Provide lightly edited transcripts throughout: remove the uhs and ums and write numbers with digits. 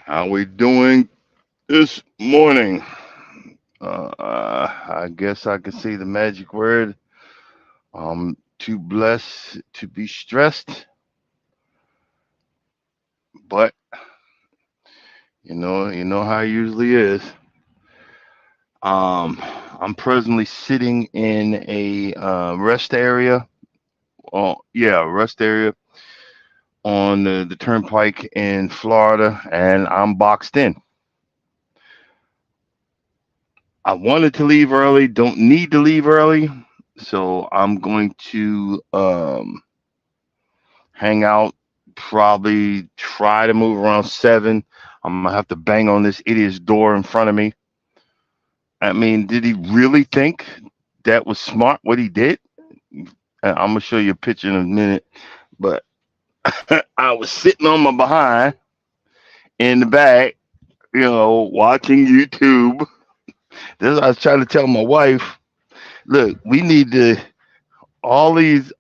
How we doing this morning? I guess I can say the magic word. Too blessed to be stressed, but you know how it usually is. Um, I'm presently sitting in a rest area. Oh, yeah, rest area on the turnpike in Florida, and I'm boxed in. I wanted to leave early, don't need to leave early, so I'm going to hang out, probably try to move around 7. I'm gonna have to bang on this idiot's door in front of me. I mean, did he really think that was smart what he did? I'm gonna show you a picture in a minute, but I was sitting on my behind in the back, watching YouTube. This I was trying to tell my wife, look, we need to all these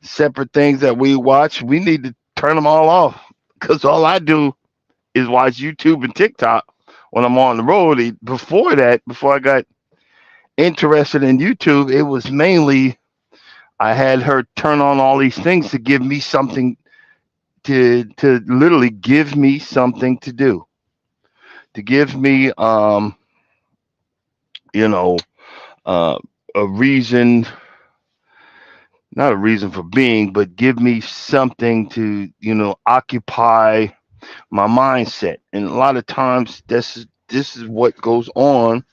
separate things that we watch, we need to turn them all off because all I do is watch YouTube and TikTok when I'm on the road. Before that, before I got interested in YouTube, it was mainly I had her turn on all these things to give me something to literally give me something to do, to give me you know uh, a reason, not a reason for being, but give me something to occupy my mindset. And a lot of times this is what goes on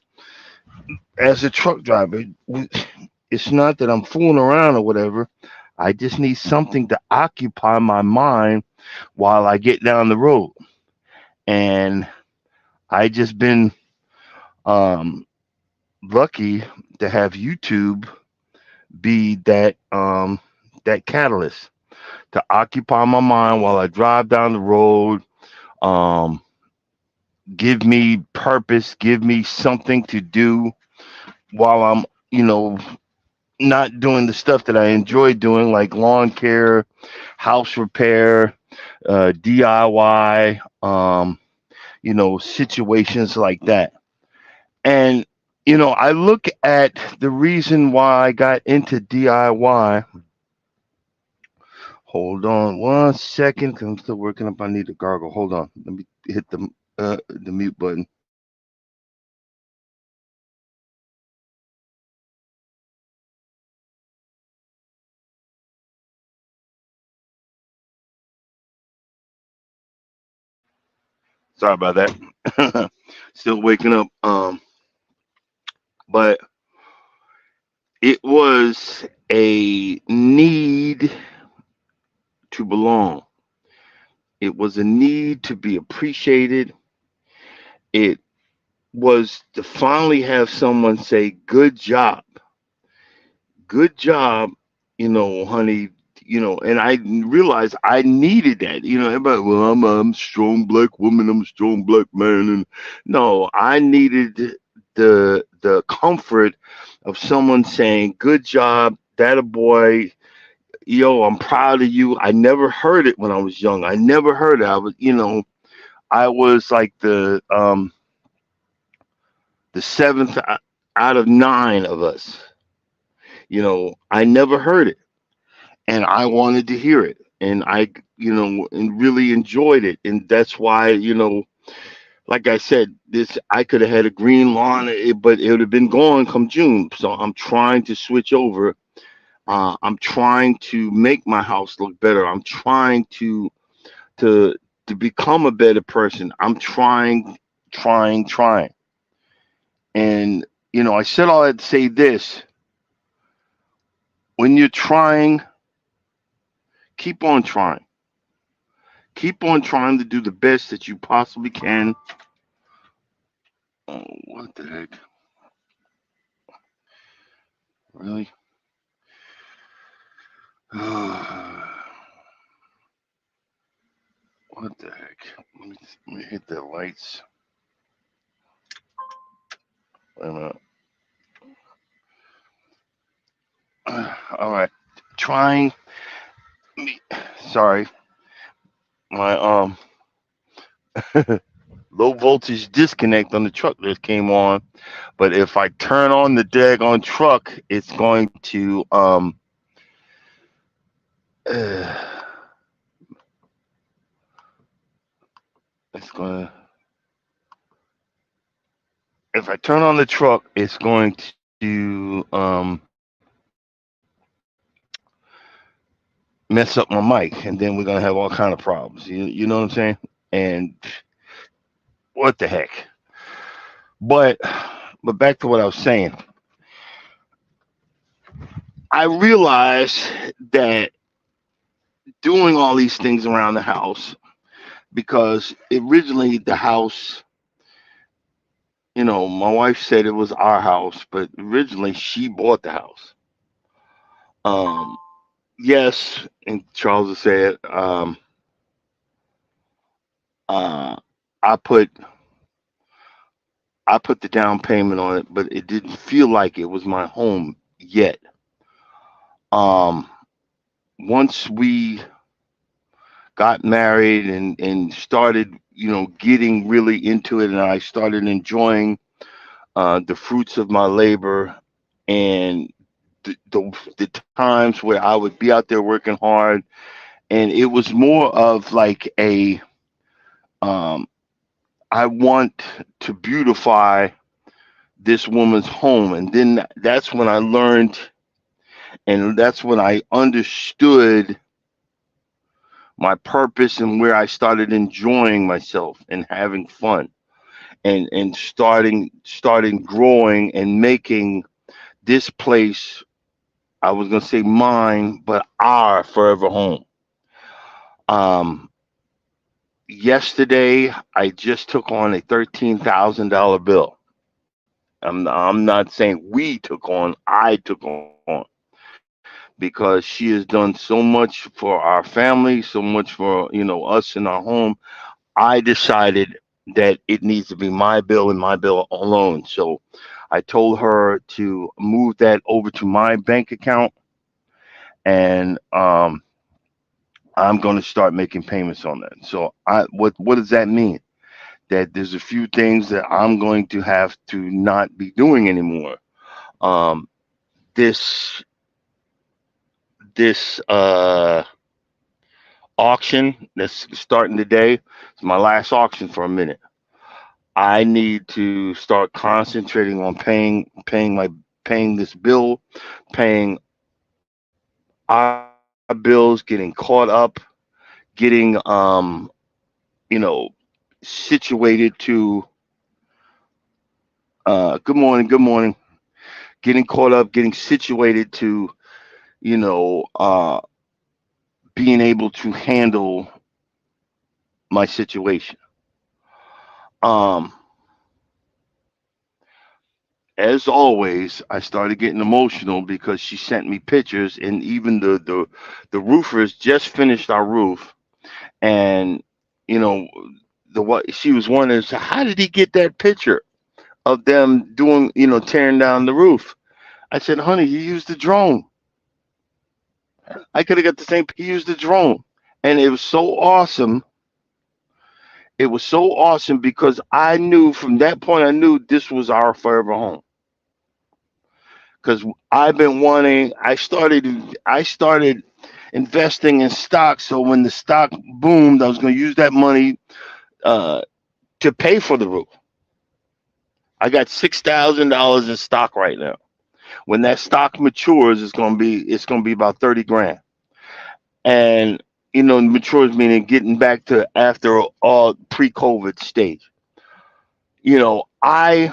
as a truck driver. It's not that I'm fooling around or whatever. I just need something to occupy my mind while I get down the road. And I just been um, lucky to have YouTube be that catalyst to occupy my mind while I drive down the road. Um, Give me purpose, give me something to do while I'm, you know, not doing the stuff that I enjoy doing, like lawn care, house repair, DIY, situations like that. And, I look at the reason why I got into DIY. Hold on one second, 'cause I'm still working up. I need to gargle. Hold on. Let me hit the mute button. Sorry about that. Still waking up. But it was a need to belong. It was a need to be appreciated. It was to finally have someone say, "Good job, good job," honey. And I realized I needed that. Everybody, well, I'm a strong black woman, I'm a strong black man, and no, I needed the comfort of someone saying, "Good job, that a boy." Yo, I'm proud of you. I never heard it when I was young. I never heard it. I was like the seventh out of nine of us. I never heard it, and I wanted to hear it, and and really enjoyed it, and that's why, like I said, this I could have had a green lawn, but it would have been gone come June. So I'm trying to switch over. I'm trying to make my house look better. I'm trying to to become a better person. I'm trying. And I said all that to say this: when you're trying, keep on trying. Keep on trying to do the best that you possibly can. Oh, what the heck? Really? What the heck? Let me hit the lights. Wait a minute. All right. Trying. Me. Sorry. my low voltage disconnect on the truck that came on. But if I turn on the daggone truck, it's going to uh, it's gonna if I turn on the truck, it's going to mess up my mic, and then we're gonna have all kind of problems. You know what I'm saying? And what the heck? But back to what I was saying. I realized that doing all these things around the house, because originally the house, my wife said it was our house, but originally she bought the house. Um, yes, and Charles has said, uh, I put I put the down payment on it, but it didn't feel like it was my home yet. Um, Once we got married and started, getting really into it, and I started enjoying the fruits of my labor, and the times where I would be out there working hard, and it was more of like um, I want to beautify this woman's home, and then that's when I learned, and that's when I understood my purpose and where I started enjoying myself and having fun, and starting growing and making this place, I was gonna say mine, but our forever home. Um, Yesterday I just took on a $13,000 bill. I'm not saying we took on, I took on, because she has done so much for our family, so much for us in our home. I decided that it needs to be my bill and my bill alone. So I told her to move that over to my bank account, and I'm going to start making payments on that. So what does that mean? That there's a few things that I'm going to have to not be doing anymore. Um, this this auction that's starting today is my last auction for a minute. I need to start concentrating on paying this bill, paying our bills, getting caught up, getting you know situated to good morning, getting caught up, getting situated to you know uh being able to handle my situation. Um as always, I started getting emotional because she sent me pictures, and even the roofers just finished our roof, and you know the what she was wondering, so how did he get that picture of them doing, tearing down the roof? I said, honey, he used the drone. I could have got the same. He used the drone, and it was so awesome. It was so awesome because I knew from that point, I knew this was our forever home. Because I've been wanting. I started investing in stocks. So when the stock boomed, I was going to use that money uh, to pay for the roof. I got $6,000 in stock right now. When that stock matures, it's gonna be about 30 grand. And matures meaning getting back to after all pre-COVID stage. You know, I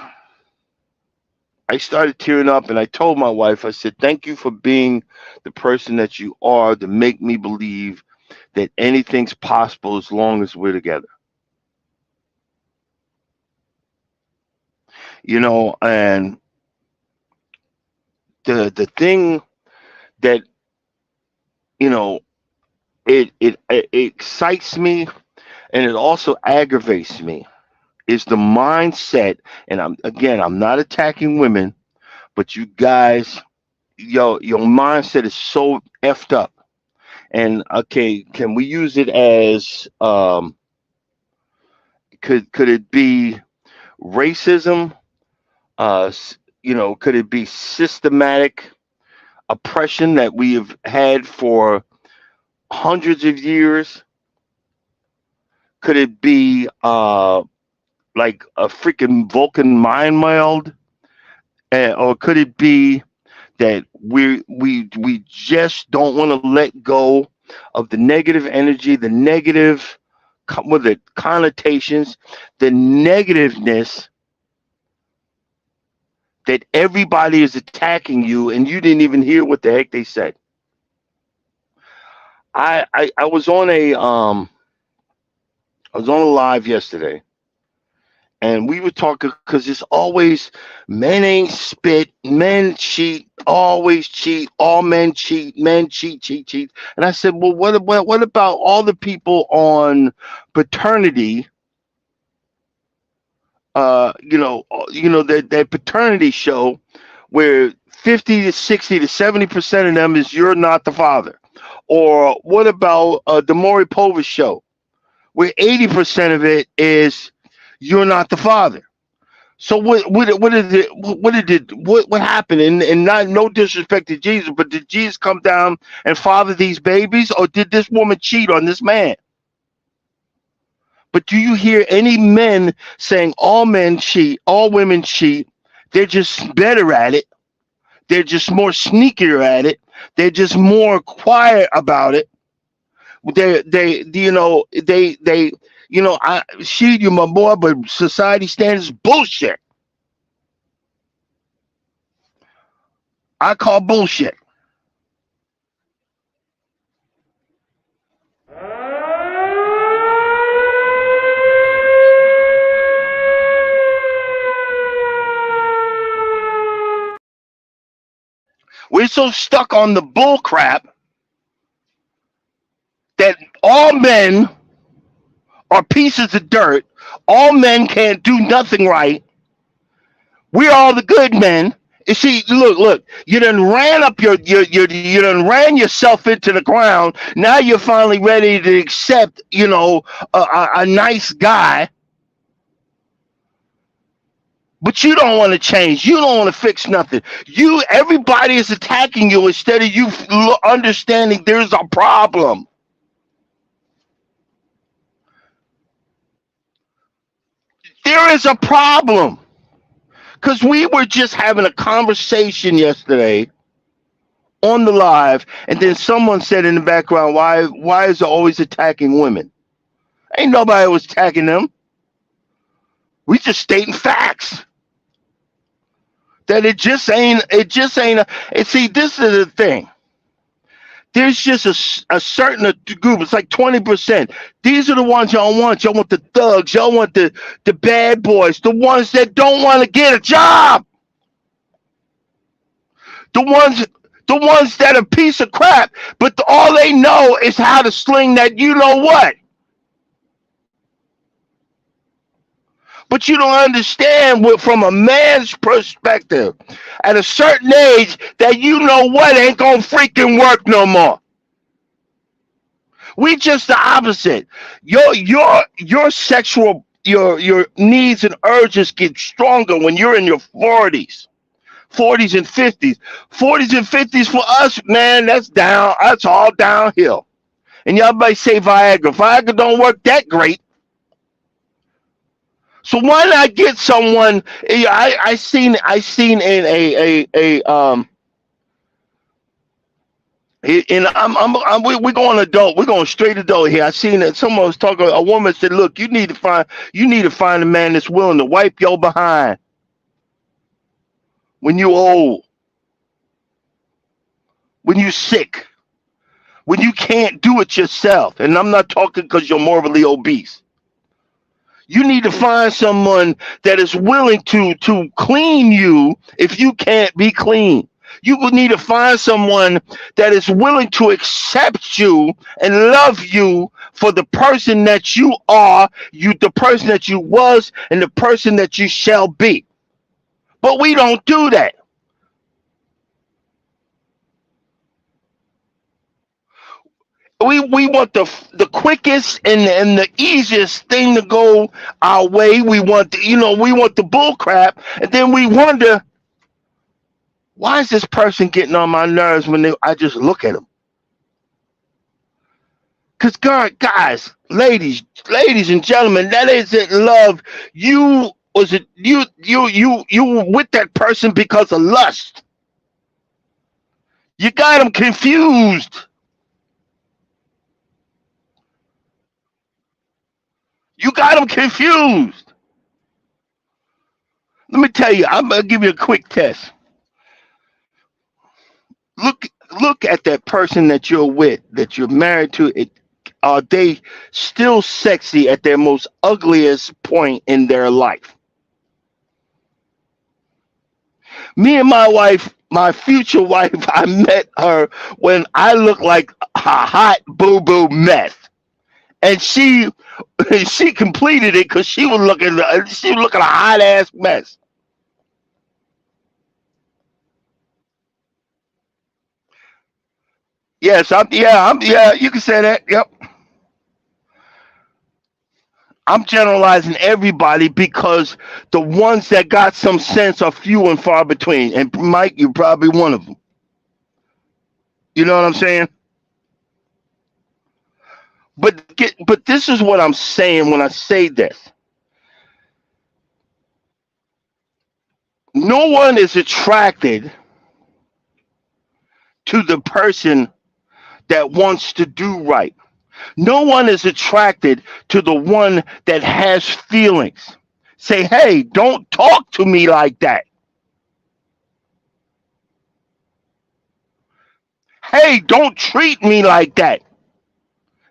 started tearing up, and I told my wife, I said, "Thank you for being the person that you are to make me believe that anything's possible as long as we're together." And the thing that you know it excites me, and it also aggravates me, is the mindset. And I'm not attacking women, but you guys, your mindset is so effed up. And okay, can we use it as could it be racism? Could it be systematic oppression that we have had for hundreds of years? Could it be like a freaking Vulcan mind meld? Or could it be that we just don't want to let go of the negative energy, the negative with the connotations, the negativeness that everybody is attacking you and you didn't even hear what the heck they said. I was on a live yesterday, and we were talking because it's always men ain't spit, men cheat, always cheat, all men cheat, cheat, cheat. And I said, well, what about all the people on paternity? That paternity show where 50 to 60 to 70% of them is you're not the father. Or what about the Maury Povich show where 80% of it is you're not the father. So what happened? And not no disrespect to Jesus, but did Jesus come down and father these babies, or did this woman cheat on this man? But do you hear any men saying all men cheat, all women cheat? They're just better at it. They're just more sneakier at it. They're just more quiet about it. I she you my boy, but society standards bullshit. I call bullshit. We're so stuck on the bull crap that all men are pieces of dirt. All men can't do nothing right. We're all the good men. You see, look. You done ran up you done ran yourself into the ground. Now you're finally ready to accept, a nice guy. But you don't want to change. You don't want to fix nothing. Everybody is attacking you instead of you understanding there's a problem. There is a problem. Because we were just having a conversation yesterday on the live, and then someone said in the background, why is it always attacking women? Ain't nobody was attacking them. We just stating facts. That and see, this is the thing. There's just a certain group. It's like 20%. These are the ones y'all want. Y'all want the thugs. Y'all want the bad boys. The ones that don't want to get a job. The ones that are piece of crap, but all they know is how to sling that you know what. But you don't understand from a man's perspective at a certain age that you know what ain't gonna freaking work no more. We just the opposite. Your sexual your needs and urges get stronger when you're in your 40s and 50s. 40s and 50s for us, man, that's down. That's all downhill. And y'all might say Viagra. Viagra don't work that great. So why not get someone? I seen in and we're going adult. We're going straight adult here. I seen that someone was talking. A woman said, "Look, you need to find a man that's willing to wipe your behind when you old, when you sick, when you can't do it yourself." And I'm not talking because you're morbidly obese. You need to find someone that is willing to clean you if you can't be clean. You would need to find someone that is willing to accept you and love you for the person that you are, the person that you was, and the person that you shall be. But we don't do that. We want the quickest and the easiest thing to go our way. We want we want the bull crap, and then we wonder, why is this person getting on my nerves when I just look at them? Because God, guys, ladies and gentlemen, that isn't love. You was it you were with that person because of lust. You got them confused. You got them confused. Let me tell you, I'm gonna give you a quick test. Look look at that person that you're with, that you're married to. Are they still sexy at their most ugliest point in their life? Me and my wife, my future wife, I met her when I looked like a hot boo boo mess, and she completed it because she was looking a hot ass mess. Yes, I'm yeah. You can say that. Yep. I'm generalizing everybody because the ones that got some sense are few and far between. And Mike, you're probably one of them. You know what I'm saying? But this is what I'm saying when I say this. No one is attracted to the person that wants to do right. No one is attracted to the one that has feelings. Say, hey, don't talk to me like that. Hey, don't treat me like that.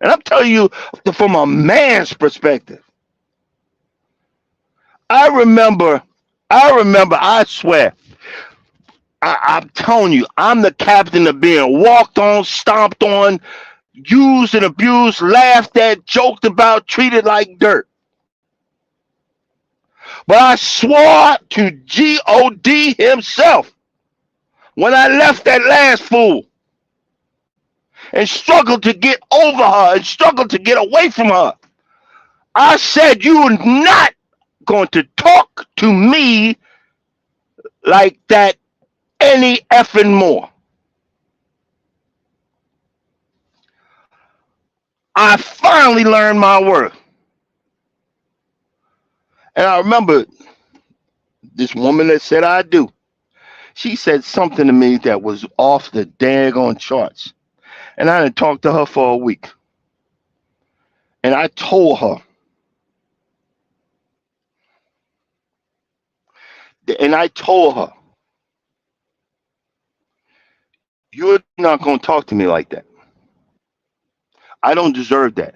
And I'm telling you from a man's perspective. I remember, I swear, I'm telling you, I'm the captain of being walked on, stomped on, used and abused, laughed at, joked about, treated like dirt. But I swore to God himself when I left that last fool and struggled to get over her and struggled to get away from her. I said, you are not going to talk to me like that any effing more. I finally learned my worth. And I remember this woman that said I do. She said something to me that was off the daggone charts. And I didn't talk to her for a week. And I told her, you're not going to talk to me like that. I don't deserve that.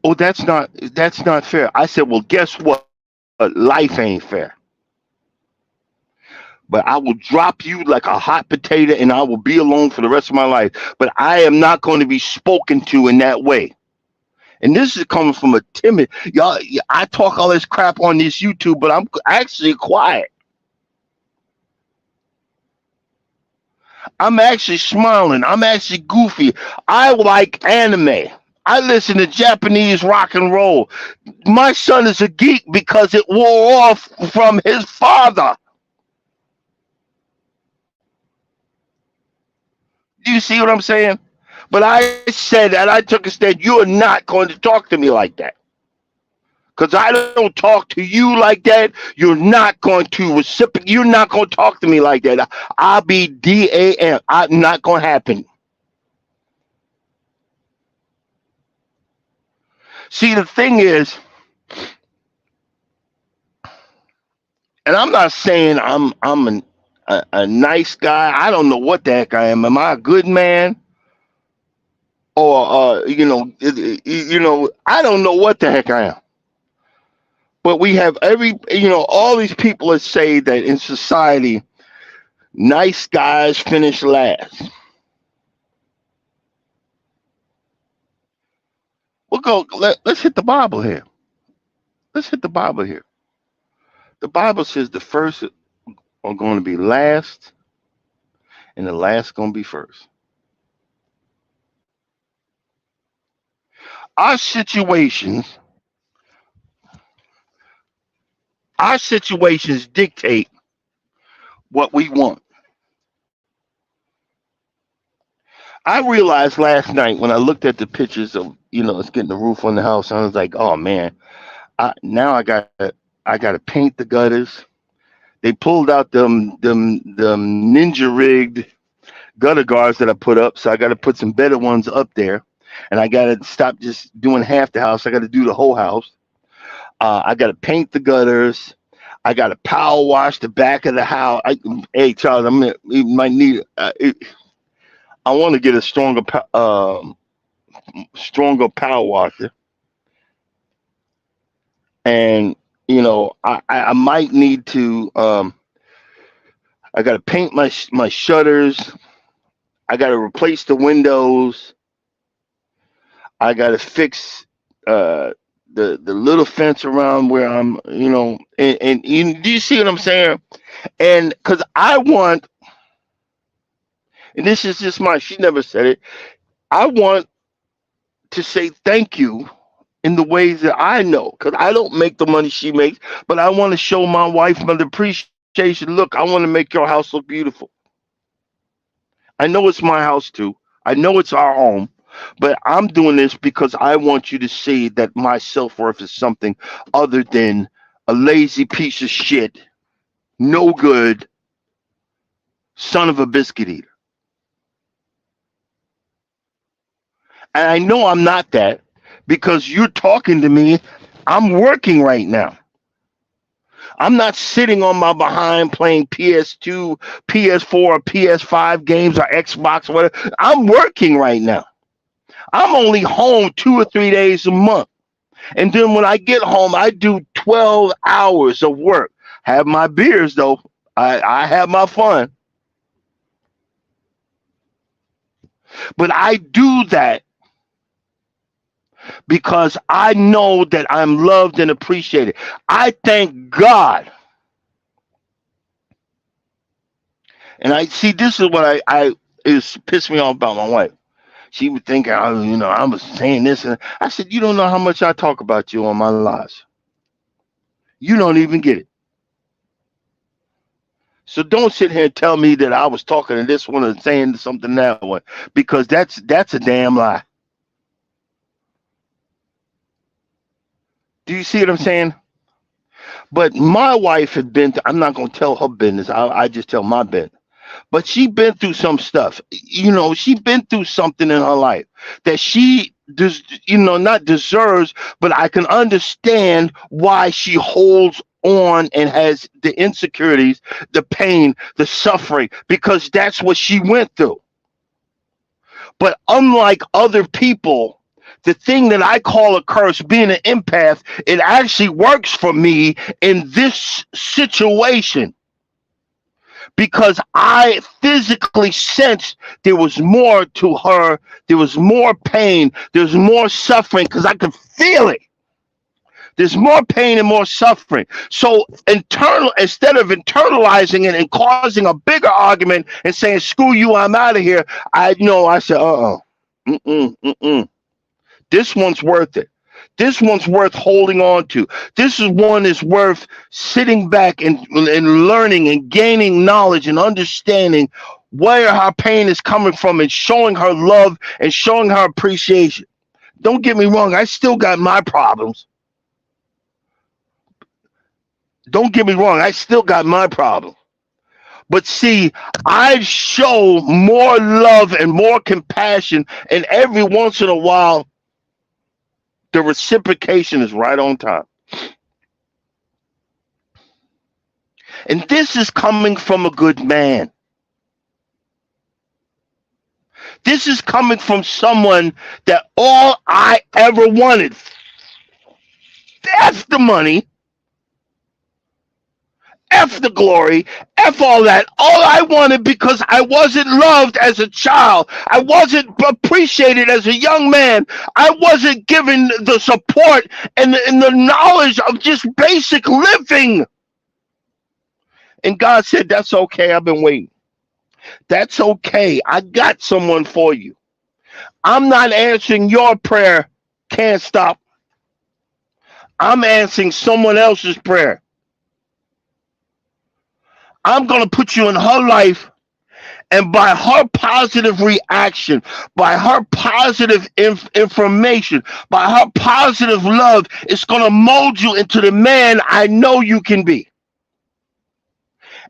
Oh, that's not fair. I said, well, guess what? Life ain't fair. But I will drop you like a hot potato and I will be alone for the rest of my life. But I am not going to be spoken to in that way. And this is coming from a timid y'all. I talk all this crap on this YouTube, but I'm actually quiet. I'm actually smiling. I'm actually goofy. I like anime. I listen to Japanese rock and roll. My son is a geek because it wore off from his father. Do you see what I'm saying? But I said that I took a stand. You are not going to talk to me like that. Because I don't talk to you like that. You're not going to reciprocate. You're not going to talk to me like that. I'll be DAM. I'm not going to happen. See, the thing is, and I'm not saying I'm a nice guy. I don't know what the heck I am. Am I a good man? Or I don't know what the heck I am. But we have all these people that say that in society, nice guys finish last. Let's hit the Bible here. Let's hit the Bible here. The Bible says the first are going to be last and the last going to be first. Our situations, our situations dictate what we want. I realized last night when I looked at the pictures of, us getting the roof on the house, I was like, oh man, now I gotta paint the gutters. They pulled out them ninja rigged gutter guards that I put up, so I got to put some better ones up there, and I got to stop just doing half the house. I got to do the whole house. I got to paint the gutters. I got to power wash the back of the house. Hey Charles, you might need. I want to get a stronger power washer, and I might need to. I got to paint my shutters. I got to replace the windows. I got to fix the little fence around where I'm, do you see what I'm saying? And because I want, and this is just she never said it. I want to say thank you in the ways that I know, because I don't make the money she makes, but I want to show my wife my appreciation. Look, I want to make your house look beautiful. I know it's my house too. I know it's our home, but I'm doing this because I want you to see that my self-worth is something other than a lazy piece of shit, no good, son of a biscuit eater. And I know I'm not that because you're talking to me. I'm working right now. I'm not sitting on my behind playing PS2, PS4, PS5 games or Xbox or whatever. I'm working right now. I'm only home 2 or 3 days a month. And then when I get home, I do 12 hours of work. Have my beers, though. I have my fun. But I do that because I know that I'm loved and appreciated. I thank God. And I see, this is what it pissed me off about my wife. She would think, I was saying this. And I said, you don't know how much I talk about you on my lives. You don't even get it. So don't sit here and tell me that I was talking to this one and saying something that one, because that's a damn lie. Do you see what I'm saying? But my wife had I'm not going to tell her business. I just tell my business. But she been through some stuff. She been through something in her life that she does, not deserves, but I can understand why she holds on and has the insecurities, the pain, the suffering, because that's what she went through. But unlike other people, the thing that I call a curse, being an empath, it actually works for me in this situation, because I physically sensed there was more to her. There was more pain. There's more suffering, because I could feel it. There's more pain and more suffering. So instead of internalizing it and causing a bigger argument and saying, screw you, I'm out of here, I said, this one's worth it. This one's worth holding on to. This is one is worth sitting back and learning and gaining knowledge and understanding where her pain is coming from, and showing her love and showing her appreciation. Don't get me wrong. I still got my problems. Don't get me wrong. I still got my problems. But see, I show more love and more compassion, and every once in a while, the reciprocation is right on time. And this is coming from a good man. This is coming from someone that all I ever wanted, F the money, F the glory, F all that. All I wanted, because I wasn't loved as a child. I wasn't appreciated as a young man. I wasn't given the support and the knowledge of just basic living. And God said, that's okay. I've been waiting. That's okay. I got someone for you. I'm not answering your prayer can't stop. I'm answering someone else's prayer. I'm going to put you in her life, and by her positive reaction, by her positive information, by her positive love, it's going to mold you into the man I know you can be.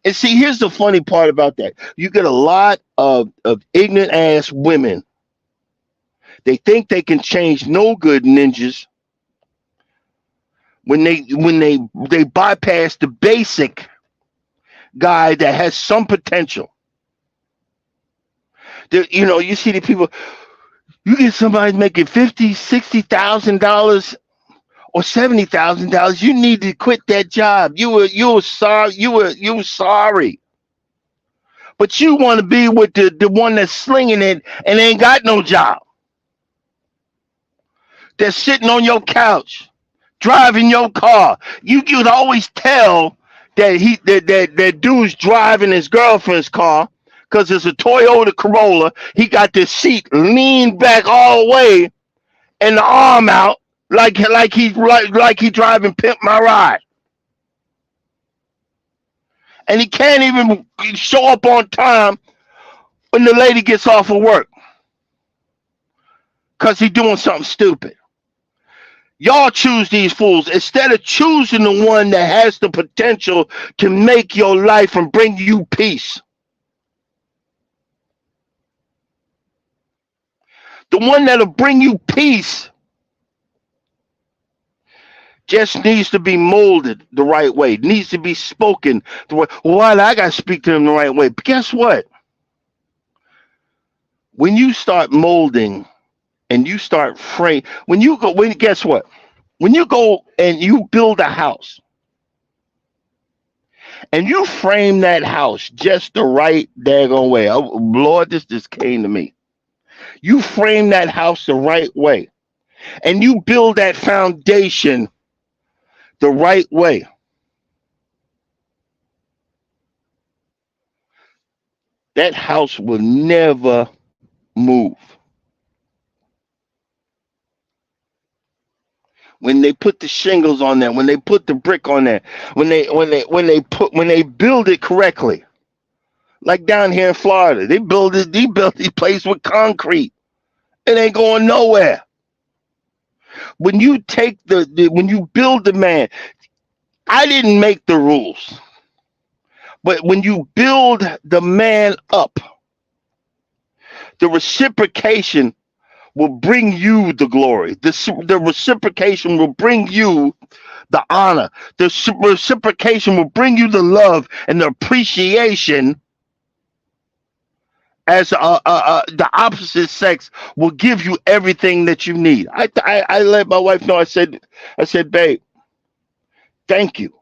And see, here's the funny part about that. You get a lot of ignorant ass women. They think they can change no good ninjas when they bypass the basic guy that has some potential. You see the people. You get somebody making $50,000, $60,000 or $70,000. You need to quit that job. You were sorry. You were sorry. But you want to be with the one that's slinging it and ain't got no job. They're sitting on your couch, driving your car. You could always tell that that dude's driving his girlfriend's car because it's a Toyota Corolla. He got the seat leaned back all the way and the arm out like he driving Pimp My Ride. And he can't even show up on time when the lady gets off of work because he's doing something stupid. Y'all choose these fools instead of choosing the one that has the potential to make your life and bring you peace. The one that'll bring you peace just needs to be molded the right way, needs to be spoken the way. Well, I got to speak to them the right way. But guess what? When you start molding and you start guess what? When you go and you build a house and you frame that house just the right daggone way. Oh, Lord, this just came to me. You frame that house the right way and you build that foundation the right way. That house will never move. When they put the shingles on that, when they put the brick on that, when they build it correctly, like down here in Florida, they built these place with concrete. It ain't going nowhere. When you take when you build the man, I didn't make the rules, but when you build the man up, the reciprocation will bring you the glory. The reciprocation will bring you the honor. The reciprocation will bring you the love and the appreciation, as the opposite sex will give you everything that you need. I let my wife know. I said, babe, thank you.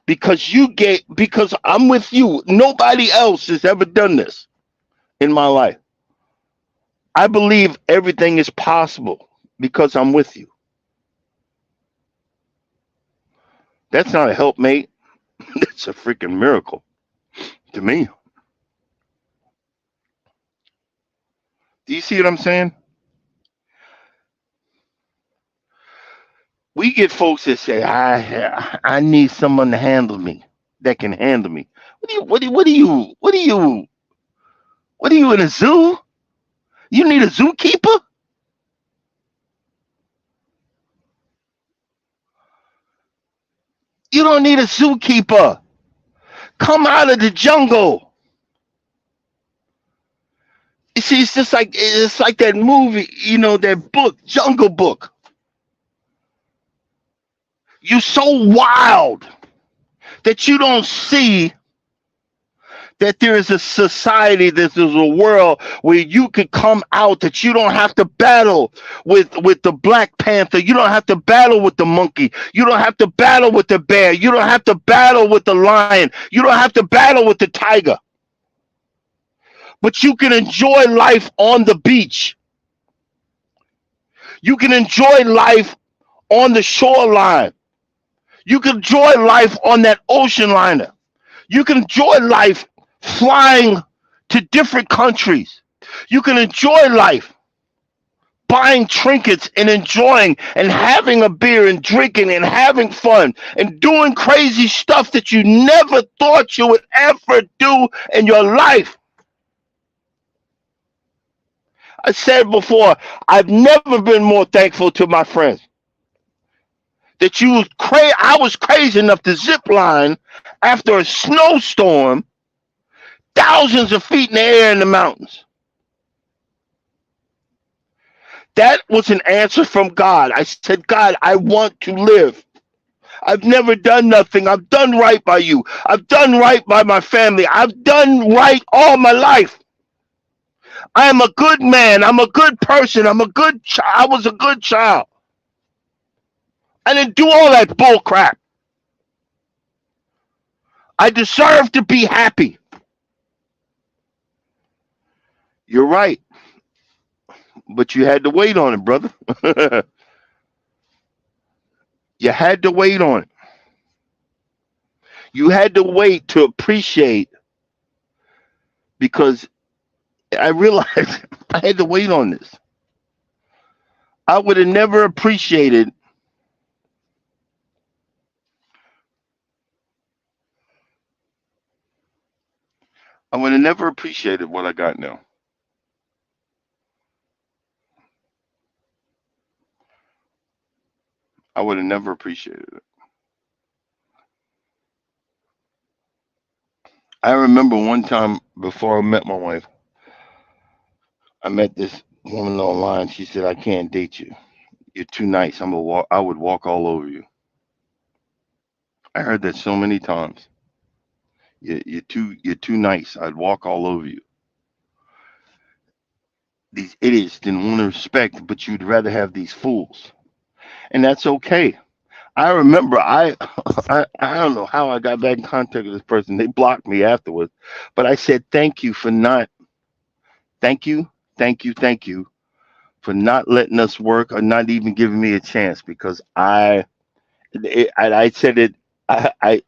Because I'm with you. Nobody else has ever done this in my life. I believe everything is possible because I'm with you. That's not a helpmate. That's a freaking miracle to me. Do you see what I'm saying? We get folks that say, I need someone to handle me, that can handle me. What are you in a zoo? You need a zookeeper? You don't need a zookeeper. Come out of the jungle. You see, it's like that movie, that book, Jungle Book. You're so wild that you don't see that there is a society, that there's a world where you could come out, that you don't have to battle with the Black Panther. You don't have to battle with the monkey. You don't have to battle with the bear. You don't have to battle with the lion. You don't have to battle with the tiger. But you can enjoy life on the beach. You can enjoy life on the shoreline. You can enjoy life on that ocean liner. You can enjoy life flying to different countries. You can enjoy life buying trinkets and enjoying and having a beer and drinking and having fun and doing crazy stuff that you never thought you would ever do in your life. I said before, I've never been more thankful to my friends that I was crazy enough to zip line after a snowstorm thousands of feet in the air in the mountains. That was an answer from God. I said, God, I want to live. I've never done nothing. I've done right by you. I've done right by my family. I've done right all my life. I am a good man. I'm a good person. I was a good child. I didn't do all that bull crap. I deserve to be happy. You're right. But you had to wait on it, brother. You had to wait on it. You had to wait to appreciate, because I realized I had to wait on this. I would have never appreciated. I would have never appreciated what I got now. I would have never appreciated it. I remember one time before I met my wife, I met this woman online. She said, "I can't date you. You're too nice. I would walk all over you." I heard that so many times. You're too nice. I'd walk all over you. These idiots didn't want to respect, but you'd rather have these fools, and that's okay. I remember I don't know how I got back in contact with this person. They blocked me afterwards, but I said thank you for not thank you, thank you for not letting us work or not even giving me a chance, because I said it.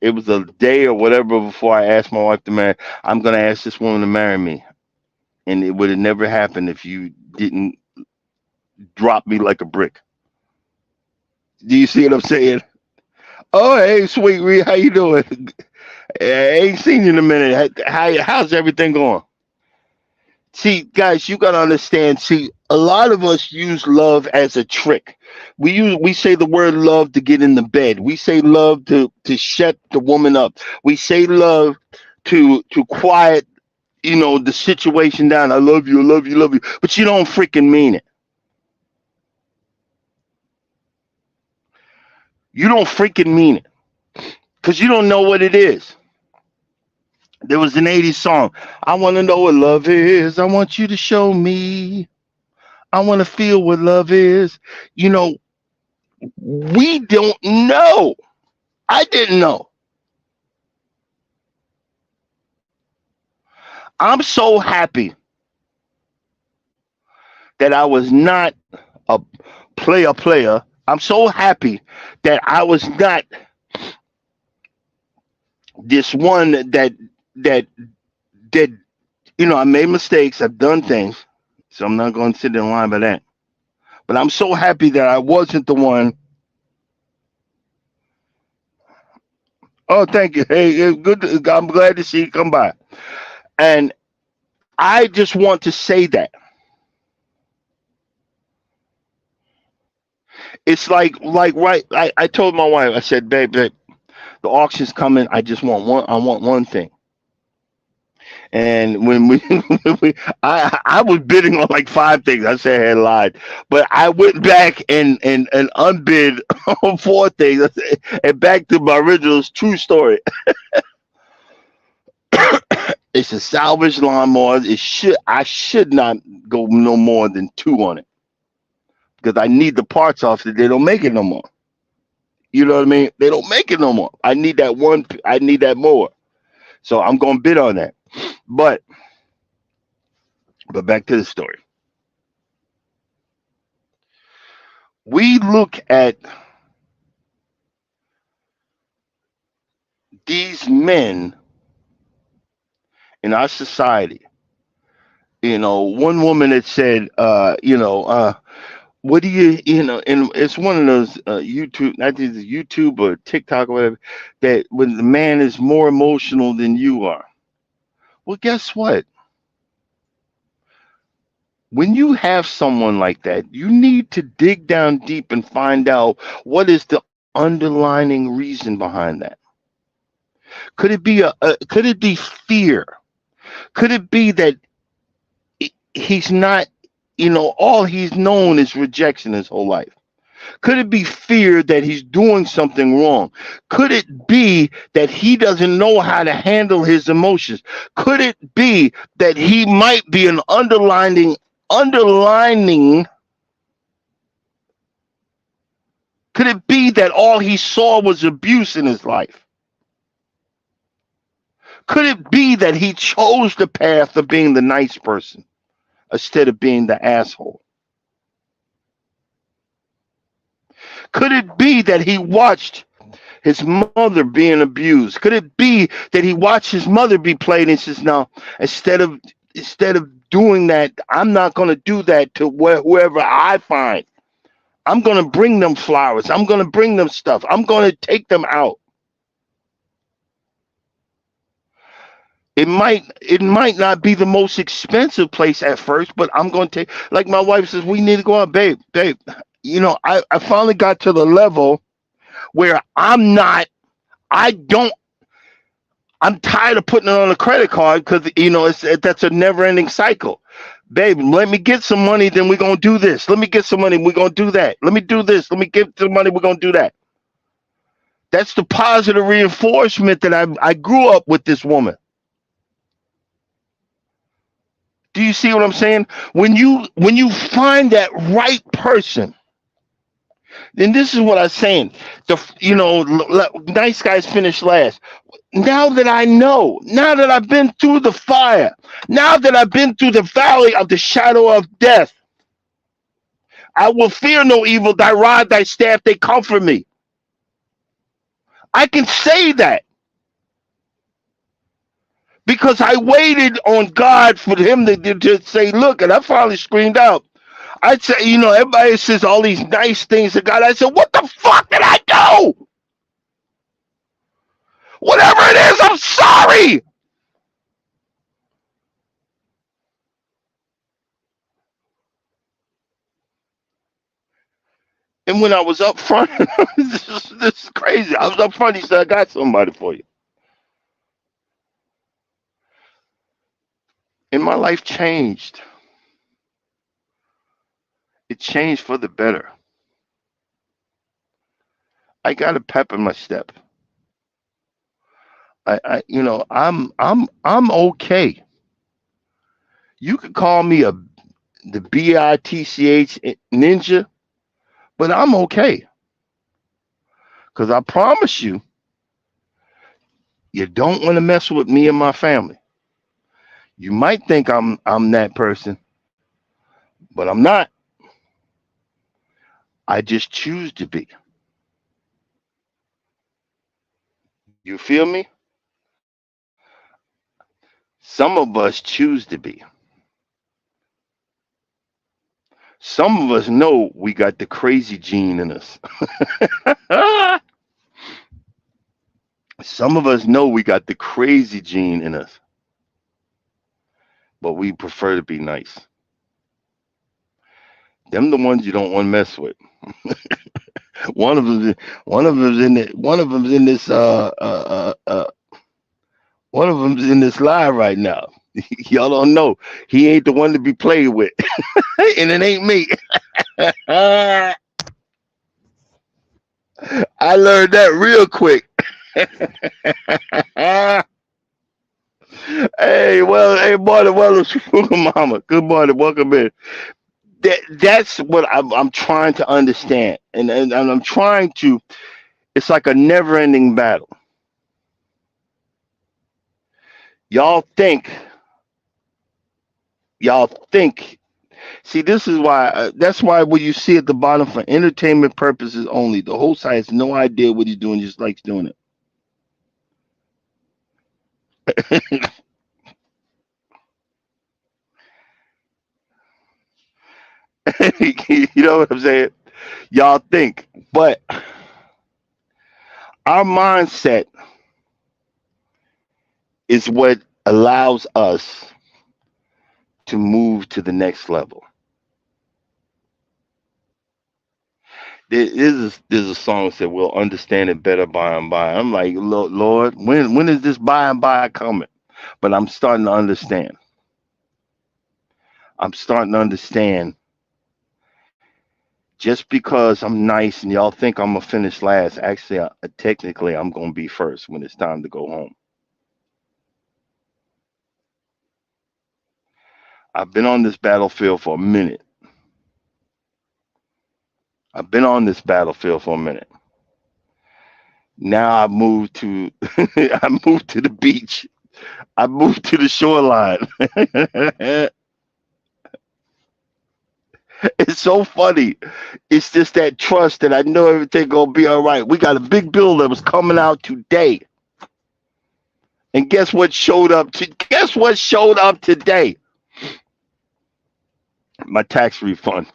It was a day or whatever before I asked my wife to marry. I'm gonna ask this woman to marry me, and it would have never happened if you didn't drop me like a brick. Do you see what I'm saying? Oh, hey, sweet Ree, how you doing? I ain't seen you in a minute. How's everything going? See, guys, you gotta understand. See, a lot of us use love as a trick. We say the word love to get in the bed. We say love to shut the woman up. We say love to quiet, the situation down. I love you, I love you, love you. But you don't freaking mean it. You don't freaking mean it. Because you don't know what it is. There was an 80s song. I want to know what love is. I want you to show me. I want to feel what love is. You know, we don't know. I didn't know. I'm so happy that I was not a player. I'm so happy that I was not this one that did. I made mistakes. I've done things. So I'm not going to sit in line by that. But I'm so happy that I wasn't the one. Oh, thank you. Hey, good. I'm glad to see you come by. And I just want to say that it's like right. I told my wife. I said, babe, the auction's coming. I just want one. I want one thing. And when I was bidding on like five things. I said I had lied, but I went back and unbid on four things, and back to my original true story. It's a salvage lawnmower. I should not go no more than two on it, because I need the parts off that they don't make it no more. You know what I mean? They don't make it no more. I need that one. I need that more. So I'm gonna bid on that. But back to the story. We look at these men in our society One woman that said, what do and it's one of those YouTube, not just YouTube or TikTok or whatever, that when the man is more emotional than you are. Well, guess what? When you have someone like that, you need to dig down deep and find out what is the underlining reason behind that. Could it be fear? Could it be that he's not, all he's known is rejection his whole life? Could it be fear that he's doing something wrong? Could it be that he doesn't know how to handle his emotions? Could it be that he might be an underlining? Could it be that all he saw was abuse in his life? Could it be that he chose the path of being the nice person instead of being the asshole? Could it be that he watched his mother being abused? Could it be that he watched his mother be played and says, "No, instead of doing that, I'm not going to do that to whoever I find. I'm going to bring them flowers. I'm going to bring them stuff. I'm going to take them out." It might not be the most expensive place at first, but I'm going to take, like my wife says, we need to go out, babe. I finally got to the level where I don't, I'm tired of putting it on a credit card because, that's a never ending cycle. Babe, let me get some money, then we're going to do this. Let me get some money, we're going to do that. Let me do this. Let me get some money, we're going to do that. That's the positive reinforcement that I grew up with this woman. Do you see what I'm saying? When you find that right person, then this is what I'm saying. Nice guys finish last. Now that I know, now that I've been through the fire, now that I've been through the valley of the shadow of death, I will fear no evil. Thy rod, thy staff, they comfort me. I can say that because I waited on God for him to say, look, and I finally screamed out. I'd say, everybody says all these nice things to God. I said, what the fuck did I do? Whatever it is, I'm sorry. And when I was up front, this is crazy. I was up front. He said, I got somebody for you. And my life changed. It changed for the better. I got a pep in my step. I'm okay. You could call me the bitch ninja, but I'm okay. Because I promise you don't want to mess with me and my family. You might think I'm that person, but I'm not. I just choose to be. You feel me? Some of us choose to be. Some of us know we got the crazy gene in us. Some of us know we got the crazy gene in us, but we prefer to be nice. Them the ones you don't want to mess with. One of them, one of them's in this one of them's in this live right now. Y'all don't know. He ain't the one to be played with, and it ain't me. I learned that real quick. Hey, morning, well, mama. Good morning, welcome in. That's what I'm trying to understand, and I'm trying to. It's like a never-ending battle. Y'all think, y'all think. See, this is why. That's why when you see at the bottom for entertainment purposes only, the host has no idea what he's doing, just likes doing it. You know what I'm saying? Y'all think, but our mindset is what allows us to move to the next level. There's a song that said we'll understand it better by and by. I'm like, Lord, when is this by and by coming? But I'm starting to understand. I'm starting to understand. Just because I'm nice and y'all think I'm gonna finish last, actually, technically, I'm gonna be first when it's time to go home. I've been on this battlefield for a minute. I've been on this battlefield for a minute. Now I moved to I moved to the beach. I moved to the shoreline. It's so funny. It's just that trust that I know everything gonna be all right. We got a big bill that was coming out today. And guess what showed up today? My tax refund.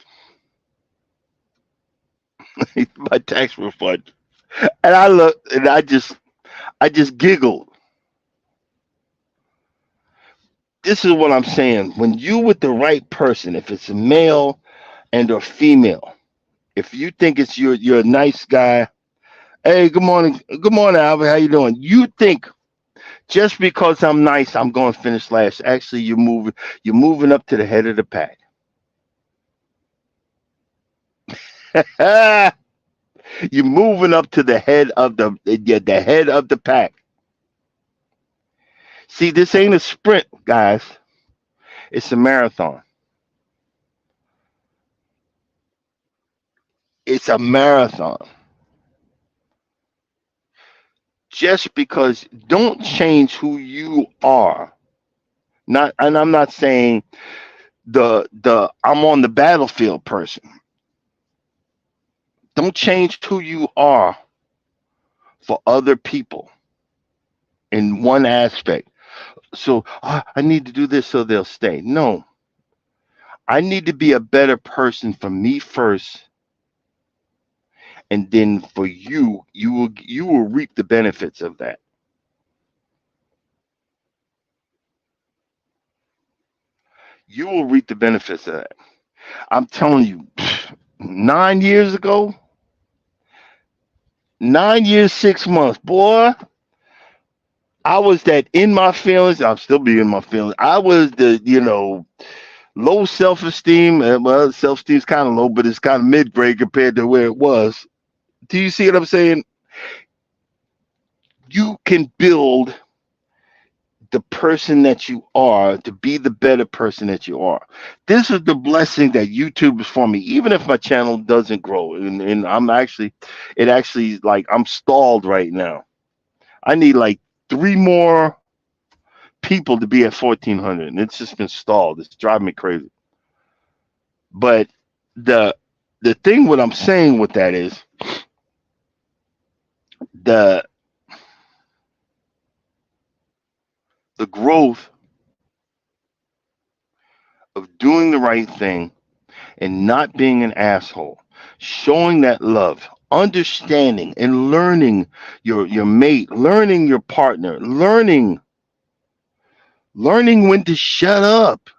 My tax refund. And I look and I just giggled. This is what I'm saying. When you with the right person, if it's a male and or female, if you think you're a nice guy, hey, good morning, Albert, how you doing? You think just because I'm nice, I'm going to finish last. Actually, you're moving up to the head of the pack. You're moving up to the head of the pack. See, this ain't a sprint, guys. It's a marathon. It's a marathon. Just because don't change who you are. Not and I'm not saying the I'm on the battlefield person. Don't change who you are for other people in one aspect. So I need to do this so they'll stay. No, I need to be a better person for me first, and then for you, you will reap the benefits of that. You will reap the benefits of that. I'm telling you, 9 years ago, 9 years, 6 months, boy, I was that in my feelings. I'll still be in my feelings. I was the low self esteem. Well, self esteem's kind of low, but it's kind of mid grade compared to where it was. Do you see what I'm saying? You can build the person that you are to be the better person that you are. This is the blessing that YouTube is for me. Even if my channel doesn't grow, and it actually like I'm stalled right now. I need like three more people to be at 1,400, and it's just been stalled. It's driving me crazy. But the the thing what I'm saying with that is the the growth of doing the right thing and not being an asshole, showing that love, understanding and learning your mate, learning your partner, learning when to shut up.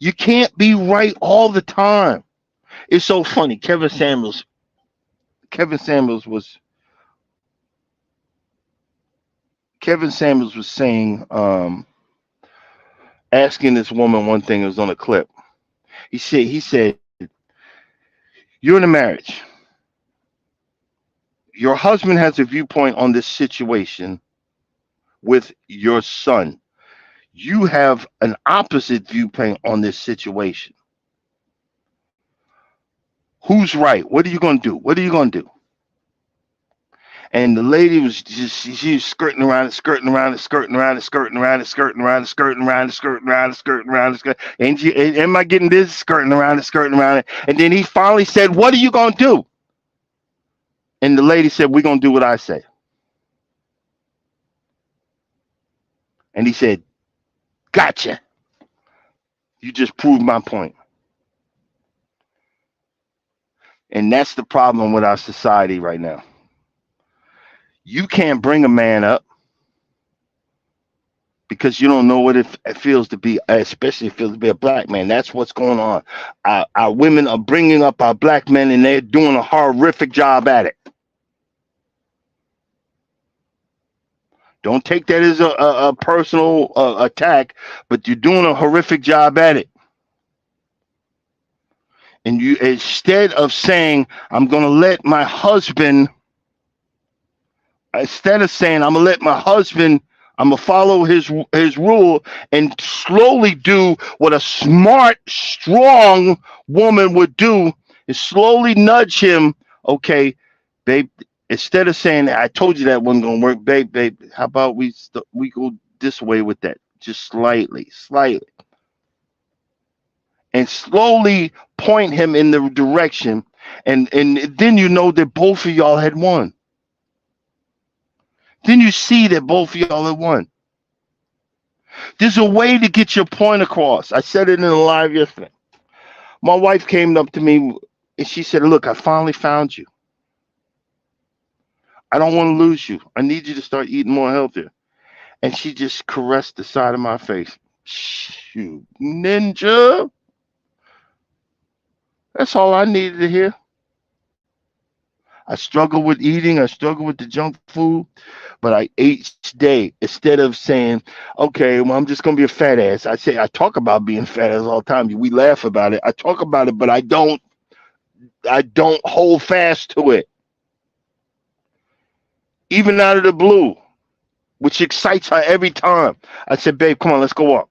You can't be right all the time. It's so funny. Kevin Samuels was Kevin Samuels was saying, asking this woman one thing. It was on a clip. He said, you're in a marriage. Your husband has a viewpoint on this situation with your son. You have an opposite viewpoint on this situation. Who's right? What are you going to do? What are you going to do? And the lady was just she was skirting around it, skirting around it, skirting around it, skirting around it, skirting around it, skirting around it, skirting around it, skirting around it, am I getting this? Skirting around it, skirting around it. And then he finally said, what are you going to do? And the lady said, we're going to do what I say. And he said, gotcha. You just proved my point. And that's the problem with our society right now. You can't bring a man up because you don't know what it feels to be, especially if it feels to be a black man. That's what's going on. Our women are bringing up our black men, and they're doing a horrific job at it. Don't take that as a personal attack, but you're doing a horrific job at it. And you, instead of saying, I'm going to let my husband, instead of saying, I'm going to let my husband, I'm going to follow his rule and slowly do what a smart, strong woman would do, is slowly nudge him. Okay, babe, instead of saying, I told you that wasn't going to work, babe, how about we go this way with that? Just slightly. And slowly point him in the direction, and then you know that both of y'all had won. Then you see that both of y'all had won. There's a way to get your point across. I said it in a live yesterday. My wife came up to me and she said, look, I finally found you. I don't want to lose you. I need you to start eating more healthier. And she just caressed the side of my face. Shoot, ninja. That's all I needed to hear. I struggle with eating. I struggle with the junk food, but I ate each day instead of saying, okay, well, I'm just going to be a fat ass. I talk about being fat ass all the time. We laugh about it. I talk about it, but I don't hold fast to it. Even out of the blue, which excites her every time. I said, babe, come on, let's go walk.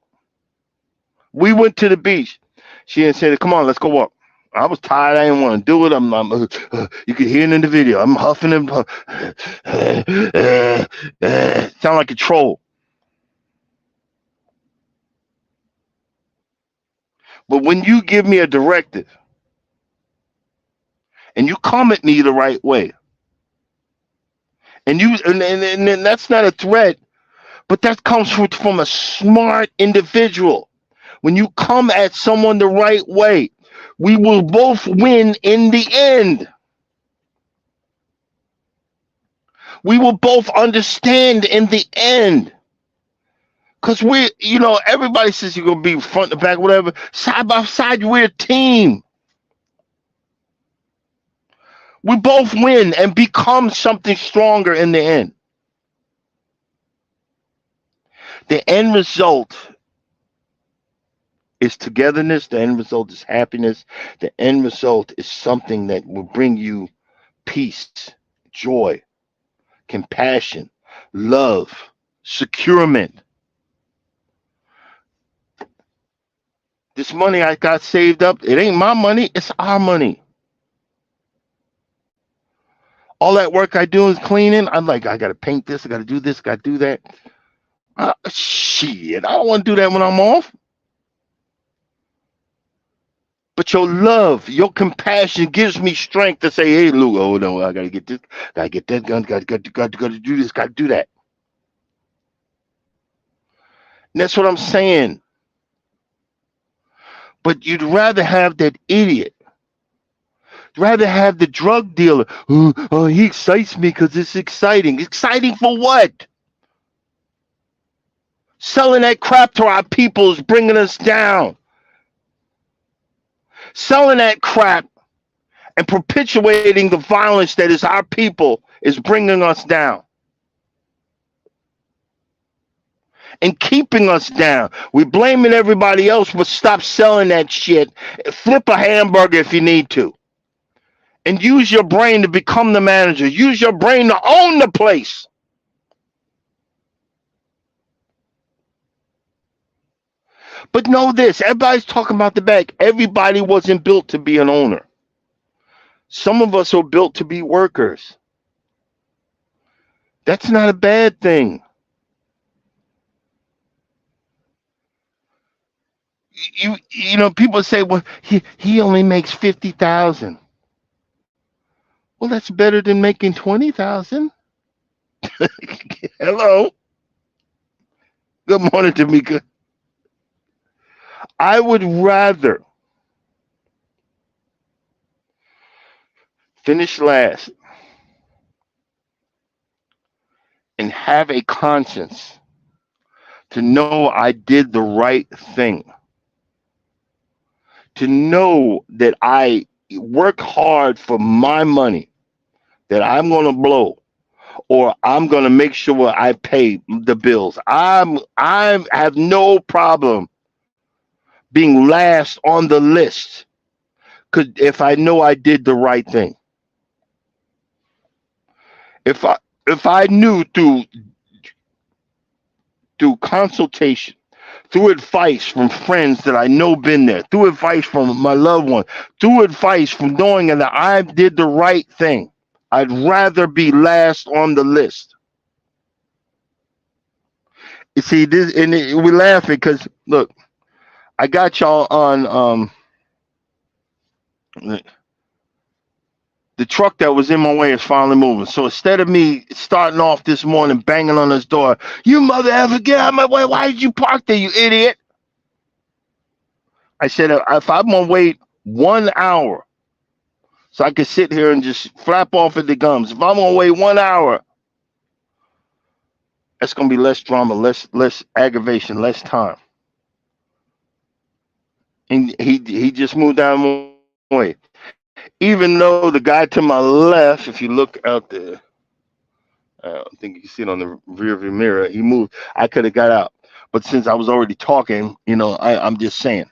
We went to the beach. She didn't say, come on, let's go walk. I was tired. I didn't want to do it. You can hear it in the video. I'm huffing and sound like a troll. But when you give me a directive and you come at me the right way, and that's not a threat, but that comes from a smart individual. When you come at someone the right way, we will both win in the end. We will both understand in the end. Because everybody says you're going to be front to back, whatever. Side by side, we're a team. We both win and become something stronger in the end. The end result is togetherness. The end result is happiness. The end result is something that will bring you peace, joy, compassion, love, securement. This money I got saved up, it ain't my money, it's our money. All that work I do is cleaning. I'm like, I got to paint this, I got to do this, got to do that. Shit, I don't want to do that when I'm off. But your love, your compassion gives me strength to say, hey, Lou, oh no, I got to get this, got to get that gun, got to do this, got to do that. And that's what I'm saying. But you'd rather have that idiot. Rather have the drug dealer. Oh, he excites me because it's exciting. Exciting for what? Selling that crap to our people is bringing us down. Selling that crap and perpetuating the violence that is our people is bringing us down. And keeping us down. We're blaming everybody else, but stop selling that shit. Flip a hamburger if you need to. And use your brain to become the manager. Use your brain to own the place. But know this, everybody's talking about the back. Everybody wasn't built to be an owner. Some of us are built to be workers. That's not a bad thing. People say, well, he only makes 50,000. Well, that's better than making 20,000. Hello. Good morning, Tamika. I would rather finish last, and have a conscience to know I did the right thing, to know that I work hard for my money that I'm going to blow, or I'm going to make sure I pay the bills. I have no problem being last on the list, cuz if I know I did the right thing. If I knew through consultation, through advice from friends that I know been there, through advice from my loved one, through advice from knowing that I did the right thing, I'd rather be last on the list. You see this, and we laughing because look, I got y'all on the truck that was in my way is finally moving. So instead of me starting off this morning banging on his door, you mother ever get out of my way? Why did you park there, you idiot? I said, if I'm gonna wait 1 hour so I can sit here and just flap off at the gums, if I'm gonna wait 1 hour, that's gonna be less drama, less aggravation, less time. And he just moved out of my way. Even though the guy to my left, if you look out there, I think you can see it on the rear view mirror, he moved. I could have got out. But since I was already talking, I'm just saying.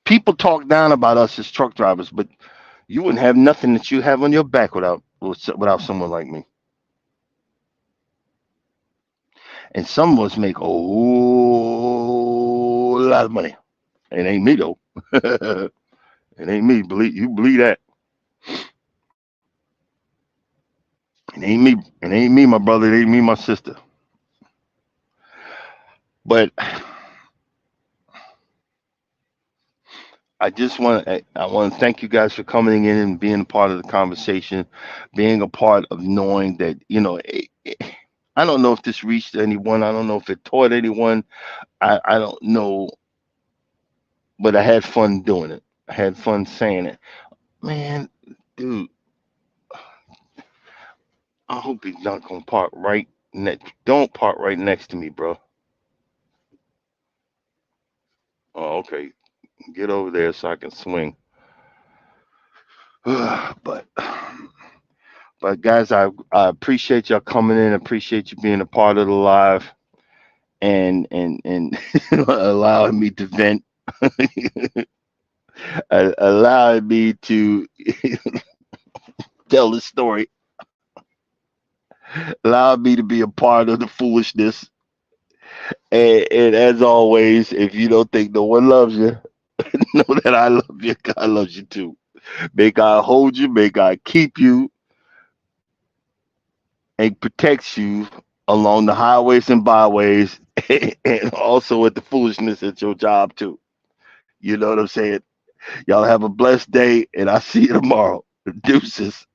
People talk down about us as truck drivers, but you wouldn't have nothing that you have on your back without someone like me. And some of us make a whole lot of money. It ain't me though. It ain't me. Believe that. It ain't me. It ain't me, my brother. It ain't me, my sister. But I want to thank you guys for coming in and being a part of the conversation, being a part of knowing that I don't know if this reached anyone. I don't know if it taught anyone. I don't know, but I had fun doing it. I had fun saying it. Man, dude, I hope he's not gonna park right next. Don't park right next to me, bro. Oh, okay. Get over there so I can swing. but guys, I appreciate y'all coming in. Appreciate you being a part of the live and allowing me to vent, allowing me to tell the story, allowing me to be a part of the foolishness. And as always, if you don't think no one loves you, know that I love you. God loves you too. May God hold you. May God keep you and protects you along the highways and byways, and also with the foolishness at your job too. You know what I'm saying? Y'all have a blessed day, and I'll see you tomorrow. Deuces.